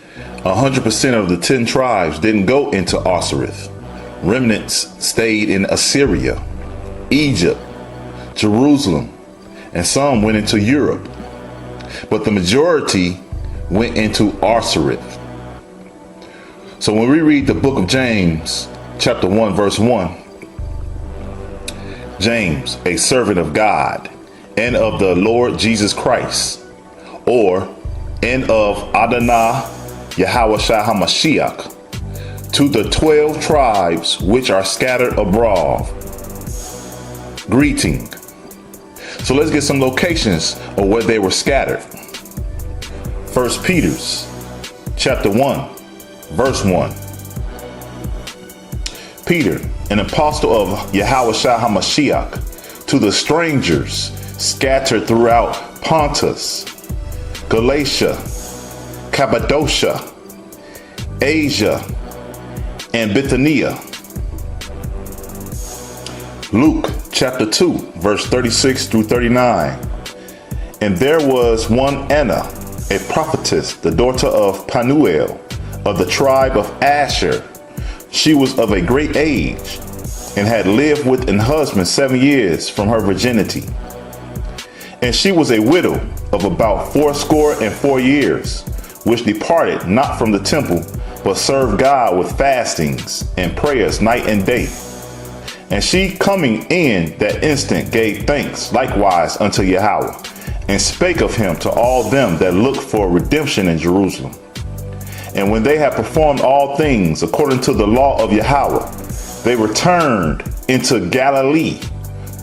100% of the 10 tribes didn't go into Arsareth. Remnants stayed in Assyria, Egypt, Jerusalem, and some went into Europe. But the majority went into Arsareth. So when we read the book of James, chapter 1, verse 1, James, a servant of God and of the Lord Jesus Christ, and of Adonai Yahushua HaMashiach, to the 12 tribes which are scattered abroad, greeting. So let's get some locations of where they were scattered. 1 Peter's chapter 1, verse 1. Peter, an apostle of Yahushua HaMashiach, to the strangers scattered throughout Pontus, Galatia, Cappadocia, Asia, and Bithynia. Luke chapter 2, verse 36 through 39. And there was one Anna, a prophetess, the daughter of Panuel, of the tribe of Asher. She was of a great age, and had lived with an husband 7 years from her virginity. And she was a widow of about 84 years, which departed not from the temple, but served God with fastings and prayers night and day. And she coming in that instant gave thanks likewise unto Yahweh, and spake of him to all them that looked for redemption in Jerusalem. And when they had performed all things according to the law of Yahweh, they returned into Galilee,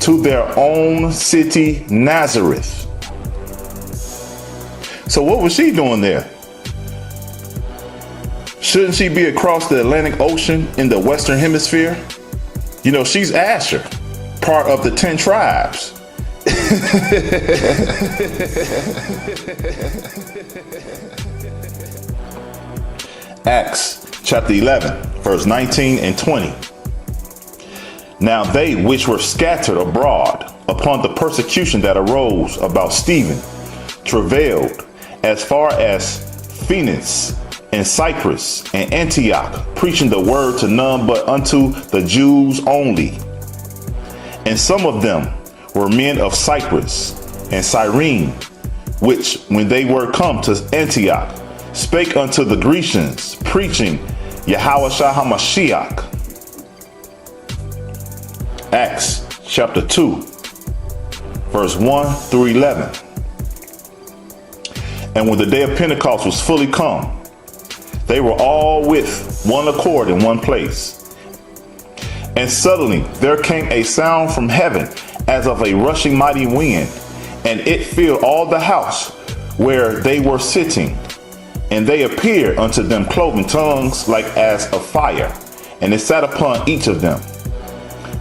to their own city Nazareth. So what was she doing there? Shouldn't she be across the Atlantic Ocean in the Western Hemisphere? You know, she's Asher, part of the 10 tribes. Acts chapter 11, verse 19 and 20. Now they which were scattered abroad upon the persecution that arose about Stephen travailed as far as Phoenix and Cyprus and Antioch, preaching the word to none but unto the Jews only. And some of them were men of Cyprus and Cyrene, which, when they were come to Antioch, spake unto the Grecians, preaching Yahushua HaMashiach. Acts chapter 2, verse 1 through 11. And when the day of Pentecost was fully come, they were all with one accord in one place. And suddenly there came a sound from heaven as of a rushing mighty wind, and it filled all the house where they were sitting. And they appeared unto them cloven tongues like as of fire, and it sat upon each of them.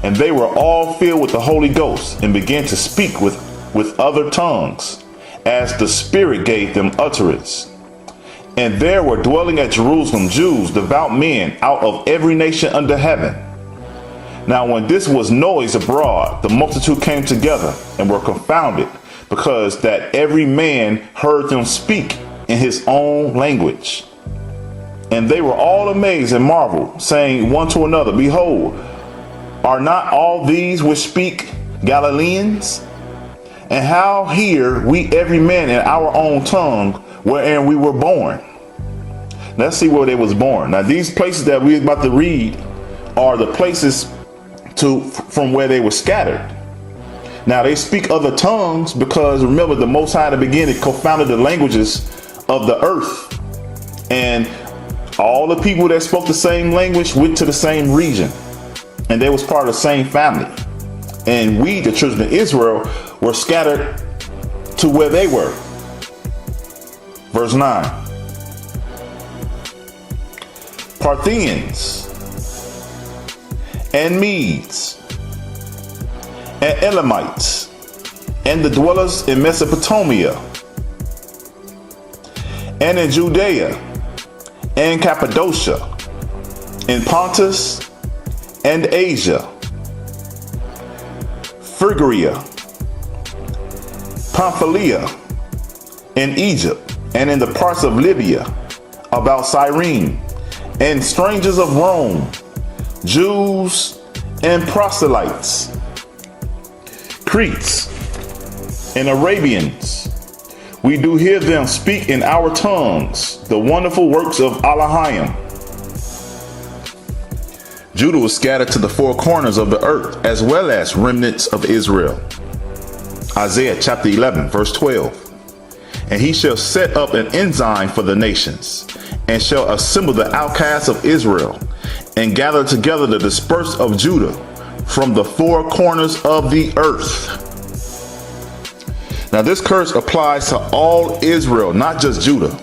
And they were all filled with the Holy Ghost, and began to speak with other tongues, as the Spirit gave them utterance. And there were dwelling at Jerusalem Jews, devout men, out of every nation under heaven. Now when this was noised abroad, the multitude came together, and were confounded, because that every man heard them speak in his own language. And they were all amazed and marveled, saying one to another, Behold, are not all these which speak Galileans? And how hear we every man in our own tongue wherein we were born? Let's see where they was born. Now these places that we're about to read are the places from where they were scattered. Now they speak other tongues because remember the Most High in the beginning confounded the languages of the earth, and all the people that spoke the same language went to the same region, and they was part of the same family. And we, the children of Israel, were scattered to where they were. Verse 9. Parthians and Medes and Elamites and the dwellers in Mesopotamia and in Judea and Cappadocia, in Pontus and Asia, Phrygia, Pamphylia, in Egypt, and in the parts of Libya about Cyrene, and strangers of Rome, Jews and proselytes, Cretes and Arabians. We do hear them speak in our tongues the wonderful works of Elohim. Judah was scattered to the four corners of the earth, as well as remnants of Israel. Isaiah chapter 11, verse 12. And he shall set up an ensign for the nations, and shall assemble the outcasts of Israel, and gather together the dispersed of Judah from the four corners of the earth. Now this curse applies to all Israel, not just Judah.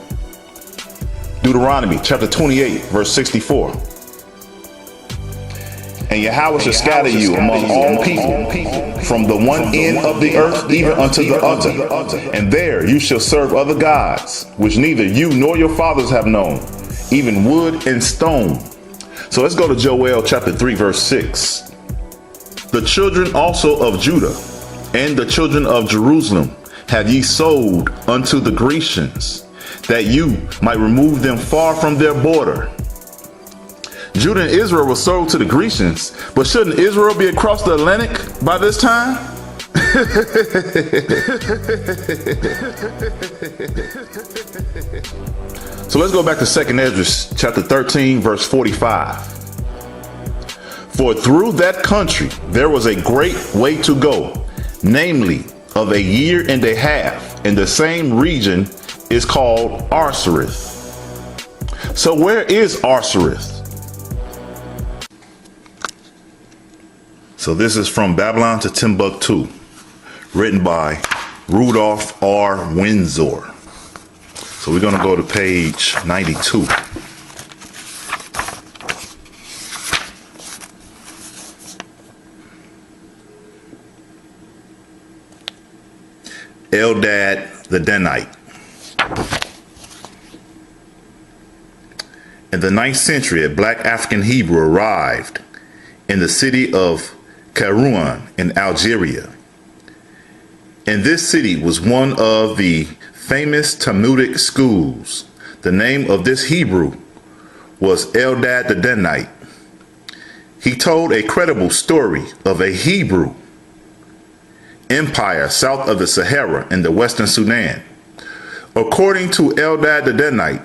Deuteronomy chapter 28, verse 64. And Yahweh shall scatter you among all people, from the one end of the earth even unto the other. And there you shall serve other gods, which neither you nor your fathers have known, even wood and stone. So let's go to Joel chapter 3, verse 6. The children also of Judah and the children of Jerusalem have ye sold unto the Grecians, that you might remove them far from their border. Judah and Israel were sold to the Grecians, but shouldn't Israel be across the Atlantic by this time? So let's go back to 2nd Esdras chapter 13, verse 45. For through that country there was a great way to go, namely of a year and a half, and the same region is called Arsareth. So where is Arsareth? So this is From Babylon to Timbuktu, written by Rudolph R. Windsor. So we're going to go to page 92. Eldad the Danite. In the 9th century, a black African Hebrew arrived in the city of Kairouan in Algeria. And this city was one of the famous Talmudic schools. The name of this Hebrew was Eldad the Danite. He told a credible story of a Hebrew empire south of the Sahara in the Western Sudan. According to Eldad the Danite,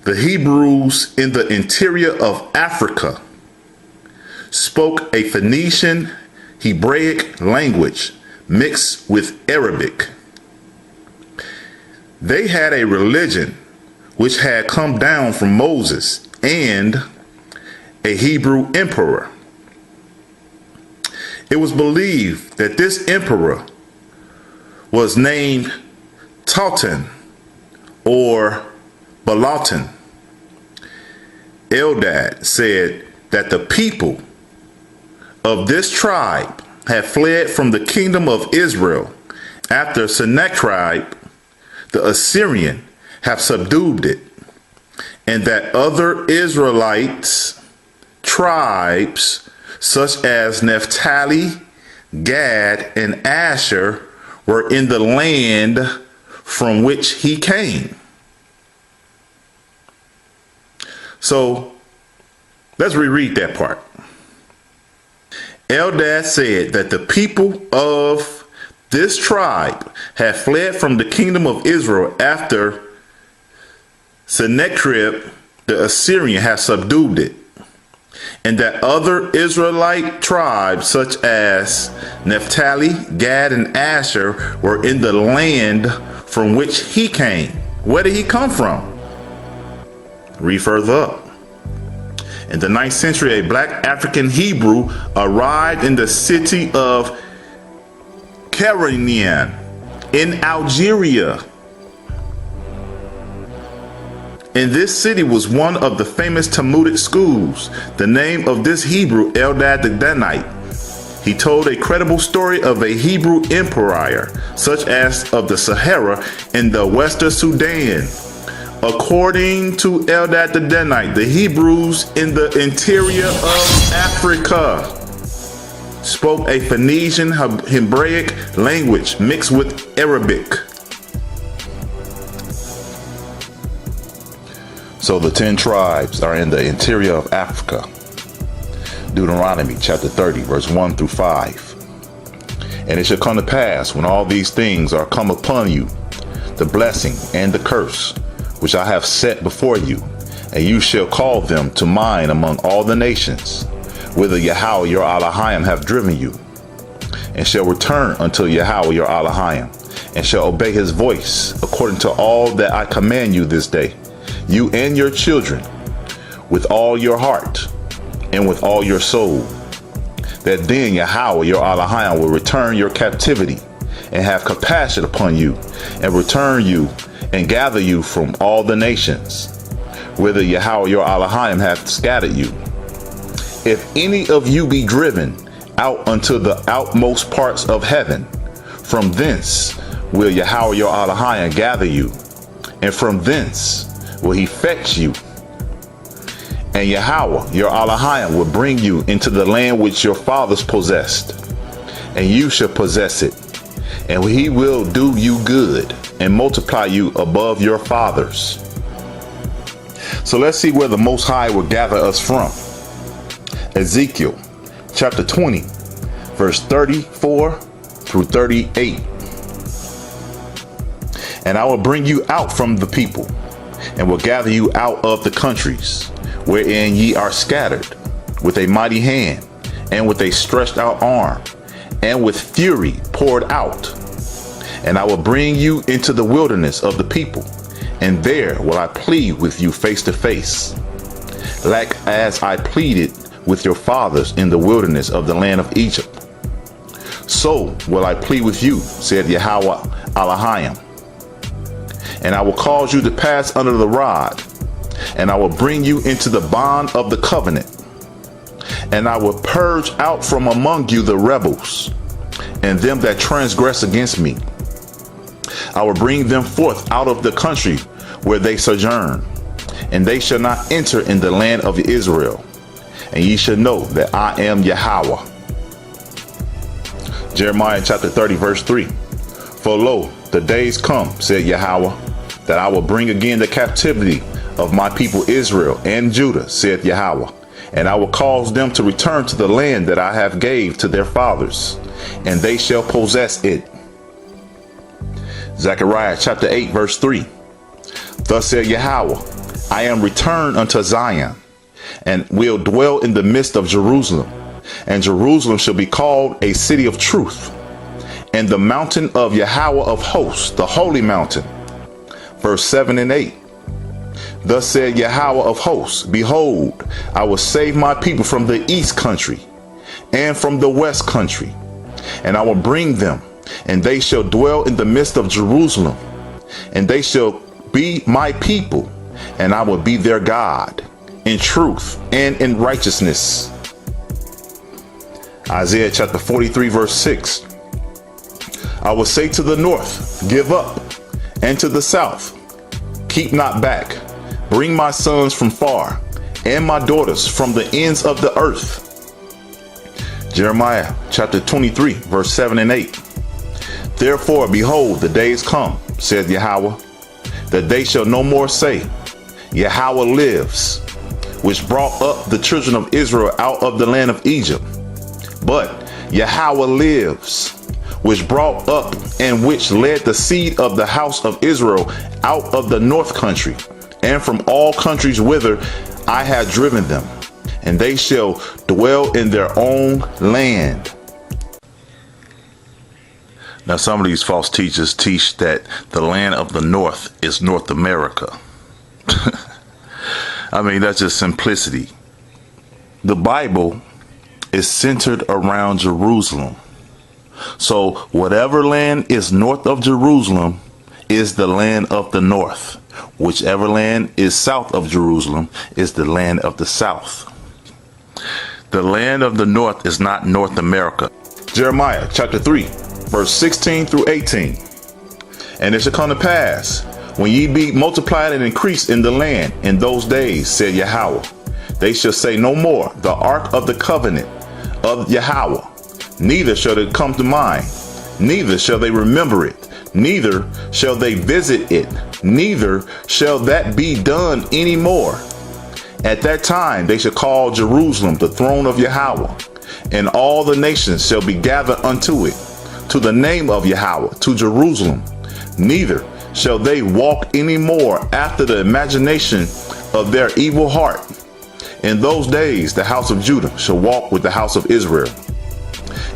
The Hebrews in the interior of Africa spoke a Phoenician Hebraic language mixed with Arabic. They had a religion which had come down from Moses and a Hebrew emperor. It was believed that this emperor was named Ptolemy or Balatin. Eldad said that the people of this tribe had fled from the kingdom of Israel after Sennacherib the Assyrian have subdued it, and that other Israelites tribes such as Naphtali, Gad, and Asher were in the land from which he came. So let's reread that part. Eldad said that the people of this tribe had fled from the kingdom of Israel after Sennacherib the Assyrian had subdued it, and that other Israelite tribes such as Naphtali, Gad, and Asher were in the land from which he came. Where did he come from? Read further up. In the 9th century, a black African Hebrew arrived in the city of Karainian in Algeria. And this city was one of the famous Talmudic schools. The name of this Hebrew, Eldad the Danite. He told a credible story of a Hebrew empire, such as of the Sahara in the Western Sudan. According to Eldad the Danite, the Hebrews in the interior of Africa spoke a Phoenician Hebraic language mixed with Arabic. So the 10 tribes are in the interior of Africa. Deuteronomy chapter 30, verse 1 through 5. And it shall come to pass when all these things are come upon you, the blessing and the curse, which I have set before you, and you shall call them to mind among all the nations, whither Yahweh your Elohim have driven you, and shall return unto Yahweh your Elohim, and shall obey his voice, according to all that I command you this day, you and your children, with all your heart, and with all your soul, that then Yahweh your Elohim will return your captivity, and have compassion upon you, and return you, and gather you from all the nations, whither Yahweh your Elohim hath scattered you. If any of you be driven out unto the outmost parts of heaven, from thence will Yahweh your Elohim gather you, and from thence will he fetch you. And Yahweh your Elohim will bring you into the land which your fathers possessed, and you shall possess it, and he will do you good, and multiply you above your fathers. So let's see where the Most High will gather us from. Ezekiel chapter 20, verse 34 through 38. And I will bring you out from the people, and will gather you out of the countries wherein ye are scattered, with a mighty hand, and with a stretched out arm, and with fury poured out. And I will bring you into the wilderness of the people, and there will I plead with you face to face, like as I pleaded with your fathers in the wilderness of the land of Egypt. So will I plead with you, said Yahweh Elohim. And I will cause you to pass under the rod, and I will bring you into the bond of the covenant. And I will purge out from among you the rebels, and them that transgress against me. I will bring them forth out of the country where they sojourn, and they shall not enter in the land of Israel. And ye shall know that I am Yahweh. Jeremiah chapter 30, verse 3. For lo, the days come, said Yahweh, that I will bring again the captivity of my people Israel and Judah, saith Yahweh. And I will cause them to return to the land that I have gave to their fathers, and they shall possess it. Zechariah chapter 8, verse 3. Thus said Yahweh, I am returned unto Zion, and will dwell in the midst of Jerusalem. And Jerusalem shall be called a city of truth, and the mountain of Yahweh of hosts, the holy mountain. Verse 7 and 8. Thus said Yahweh of hosts, behold, I will save my people from the east country and from the west country, and I will bring them, and they shall dwell in the midst of Jerusalem, and they shall be my people, and I will be their God in truth and in righteousness. Isaiah chapter 43 verse 6. I will say to the north, give up, and to the south, keep not back. Bring my sons from far, and my daughters from the ends of the earth. Jeremiah chapter 23 verse 7 and 8. Therefore, behold, the days come, saith Yahweh, that they shall no more say, Yahweh lives, which brought up the children of Israel out of the land of Egypt. But Yahweh lives, which brought up and which led the seed of the house of Israel out of the north country, and from all countries whither I have driven them, and they shall dwell in their own land. Now, some of these false teachers teach that the land of the north is North America. I mean, that's just simplicity. The Bible is centered around Jerusalem. So whatever land is north of Jerusalem is the land of the north. Whichever land is south of Jerusalem is the land of the south. The land of the north is not North America. Jeremiah chapter 3, verse 16 through 18. And it shall come to pass, when ye be multiplied and increased in the land in those days, said Yahweh, they shall say no more, the ark of the covenant of Yahweh. Neither shall it come to mind, neither shall they remember it, neither shall they visit it, neither shall that be done any more. At that time they shall call Jerusalem the throne of Yahweh, and all the nations shall be gathered unto it, to the name of Yahweh, to Jerusalem. Neither shall they walk any more after the imagination of their evil heart. In those days the house of Judah shall walk with the house of Israel,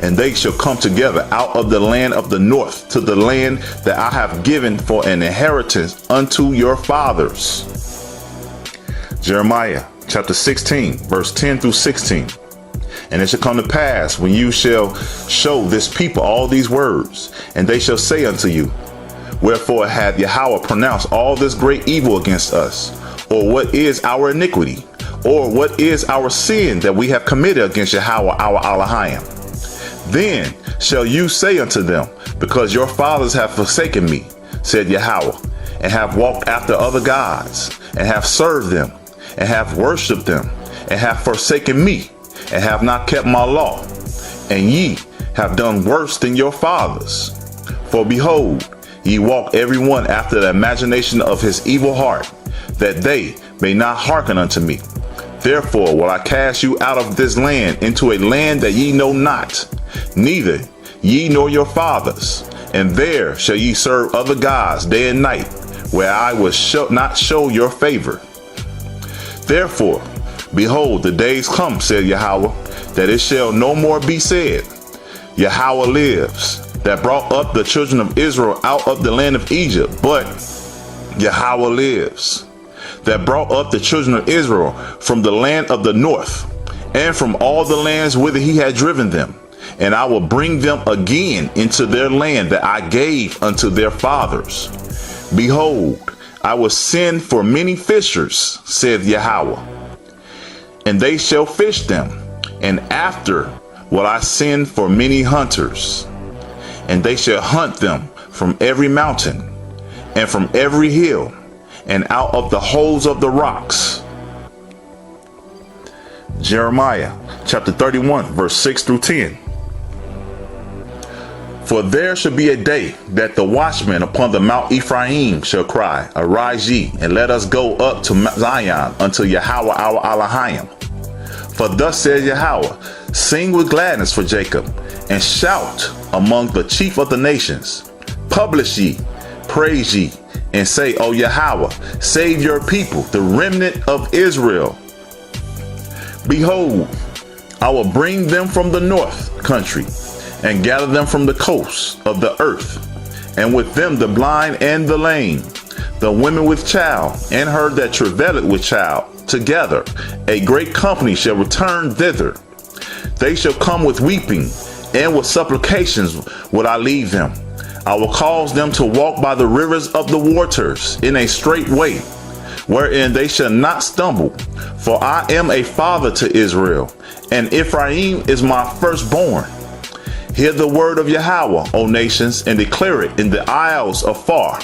and they shall come together out of the land of the north to the land that I have given for an inheritance unto your fathers. Jeremiah chapter 16, verse 10 through 16. And it shall come to pass, when you shall show this people all these words, and they shall say unto you, wherefore hath Yahweh pronounced all this great evil against us? Or what is our iniquity? Or what is our sin that we have committed against Yahweh our Elohim? Then shall you say unto them, because your fathers have forsaken me, said Yahweh, and have walked after other gods, and have served them, and have worshipped them, and have forsaken me, and have not kept my law, and ye have done worse than your fathers. For behold, ye walk every one after the imagination of his evil heart, that they may not hearken unto me. Therefore will I cast you out of this land into a land that ye know not, neither ye nor your fathers, and there shall ye serve other gods day and night, where I will not show your favor. Therefore, behold, the days come, said Yahweh, that it shall no more be said, Yahweh lives, that brought up the children of Israel out of the land of Egypt, but Yahweh lives, that brought up the children of Israel from the land of the north, and from all the lands whither he had driven them, and I will bring them again into their land that I gave unto their fathers. Behold, I will send for many fishers, saith Yahweh, and they shall fish them, and after will I send for many hunters, and they shall hunt them from every mountain, and from every hill, and out of the holes of the rocks. Jeremiah chapter 31, verse 6 through 10. For there shall be a day that the watchmen upon the Mount Ephraim shall cry, arise ye, and let us go up to Zion unto Yahweh our Elohim. For thus says Yahweh, sing with gladness for Jacob, and shout among the chief of the nations. Publish ye, praise ye, and say, O Yahweh, save your people, the remnant of Israel. Behold, I will bring them from the north country and gather them from the coasts of the earth, and with them the blind and the lame, the women with child, and her that travaileth with child. Together a great company shall return thither. They shall come with weeping, and with supplications will I lead them. I will cause them to walk by the rivers of the waters in a straight way, wherein they shall not stumble. For I am a father to Israel, and Ephraim is my firstborn. Hear the word of Yahweh, O nations, and declare it in the isles afar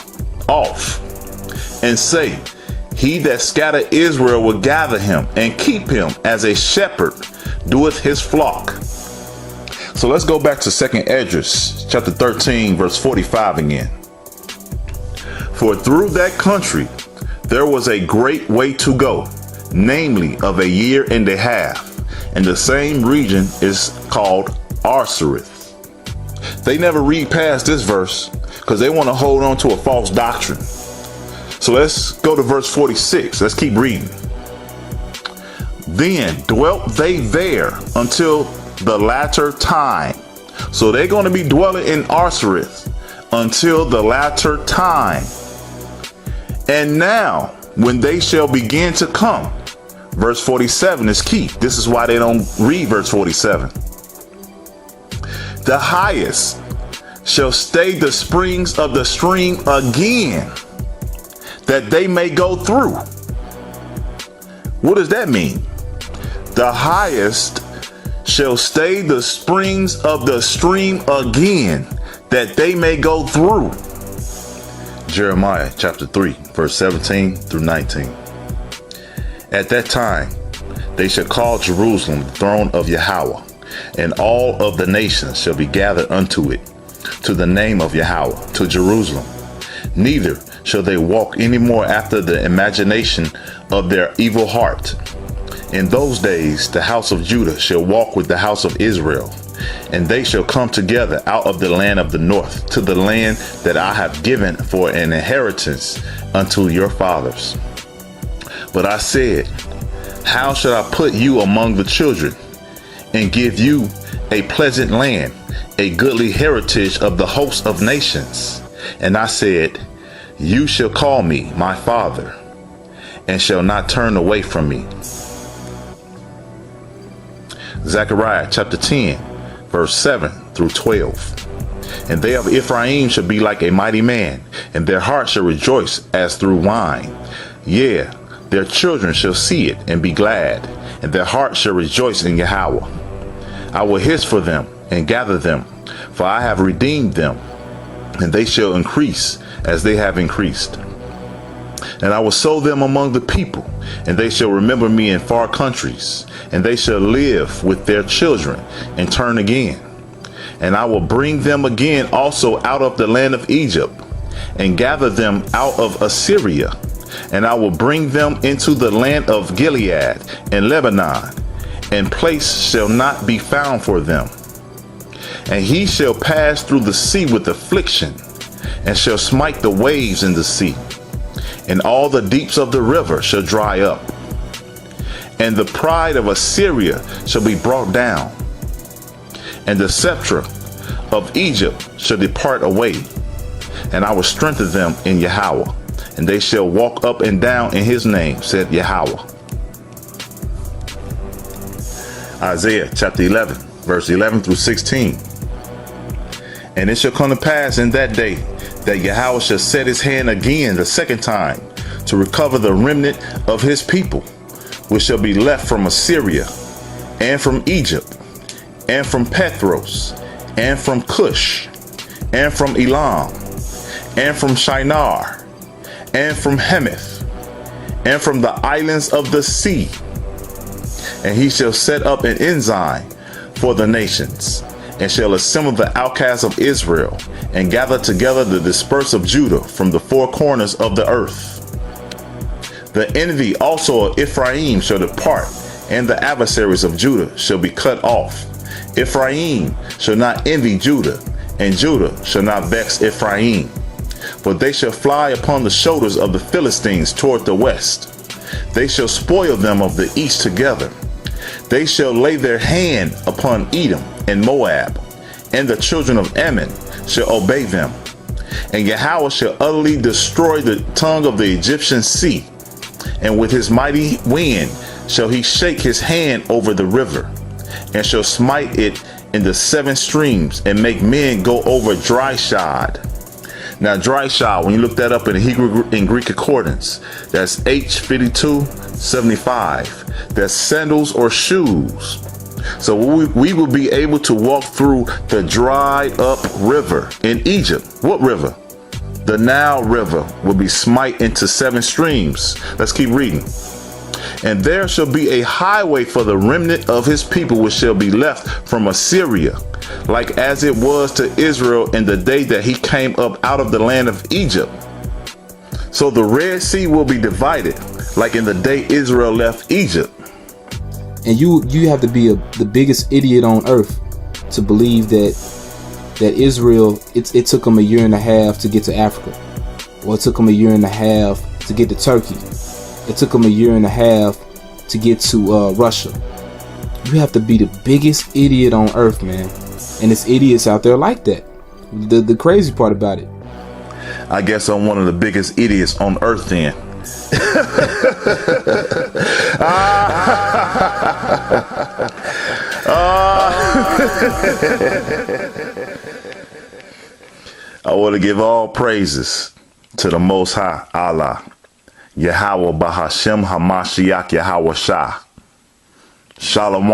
off, and say, He that scattered Israel will gather him and keep him as a shepherd doeth his flock. So let's go back to 2nd Esdras chapter 13 verse 45 again. For through that country there was a great way to go, namely of a year and a half, and the same region is called Arsareth. They never read past this verse because they want to hold on to a false doctrine. So let's go to verse 46. Let's keep reading. Then dwelt they there until the latter time. So they're going to be dwelling in Arsareth until the latter time. And now, when they shall begin to come, verse 47 is key. This is why they don't read verse 47. The highest shall stay the springs of the stream again, that they may go through. What does that mean? The highest shall stay the springs of the stream again, that they may go through. Jeremiah chapter 3, verse 17 through 19. At that time, they shall call Jerusalem the throne of Yahweh, and all of the nations shall be gathered unto it, to the name of Yahweh, to Jerusalem. Neither shall they walk any more after the imagination of their evil heart. In those days the house of Judah shall walk with the house of Israel, and they shall come together out of the land of the north to the land that I have given for an inheritance unto your fathers. But I said, how shall I put you among the children, and give you a pleasant land, a goodly heritage of the host of nations? And I said, you shall call me my father, and shall not turn away from me. Zechariah chapter 10, verse 7 through 12. And they of Ephraim shall be like a mighty man, and their heart shall rejoice as through wine. Yea, their children shall see it and be glad, and their heart shall rejoice in Yahweh. I will hiss for them and gather them, for I have redeemed them, and they shall increase as they have increased. And I will sow them among the people, and they shall remember me in far countries, and they shall live with their children and turn again. And I will bring them again also out of the land of Egypt, and gather them out of Assyria. And I will bring them into the land of Gilead and Lebanon, and place shall not be found for them. And he shall pass through the sea with affliction, and shall smite the waves in the sea, and all the deeps of the river shall dry up. And the pride of Assyria shall be brought down, and the scepter of Egypt shall depart away. And I will strengthen them in Yahweh, and they shall walk up and down in his name, said Yahweh. Isaiah chapter 11, verse 11 through 16. And it shall come to pass in that day that Yahweh shall set his hand again the second time to recover the remnant of his people, which shall be left from Assyria, and from Egypt, and from Petros, and from Cush, and from Elam, and from Shinar, and from Hemath, and from the islands of the sea. And he shall set up an ensign for the nations, and shall assemble the outcasts of Israel, and gather together the dispersed of Judah from the four corners of the earth. The envy also of Ephraim shall depart, and the adversaries of Judah shall be cut off. Ephraim shall not envy Judah, and Judah shall not vex Ephraim. For they shall fly upon the shoulders of the Philistines toward the west. They shall spoil them of the east together. They shall lay their hand upon Edom and Moab, and the children of Ammon shall obey them. And Yahweh shall utterly destroy the tongue of the Egyptian sea, and with his mighty wind shall he shake his hand over the river, and shall smite it in the 7 streams, and make men go over dry shod. Now, dry shod, when you look that up in the Hebrew and Greek concordance, that's H5275. That's sandals or shoes. So we will be able to walk through the dried up river in Egypt. What river? The Nile River will be smite into 7 streams. Let's keep reading. And there shall be a highway for the remnant of his people, which shall be left from Assyria, like as it was to Israel in the day that he came up out of the land of Egypt. So the Red Sea will be divided, like in the day Israel left Egypt. And you have to be the biggest idiot on earth to believe that Israel, it took them a year and a half to get to Africa, or it took them a year and a half to get to Turkey. It took them a year and a half to get to Russia. You have to be the biggest idiot on earth, man. And it's idiots out there like that. The crazy part about it. I guess I'm one of the biggest idiots on earth then. I want to give all praises to the Most High Allah, Yahweh Bahashem Hamashiach Yahweh Shah. Shalom.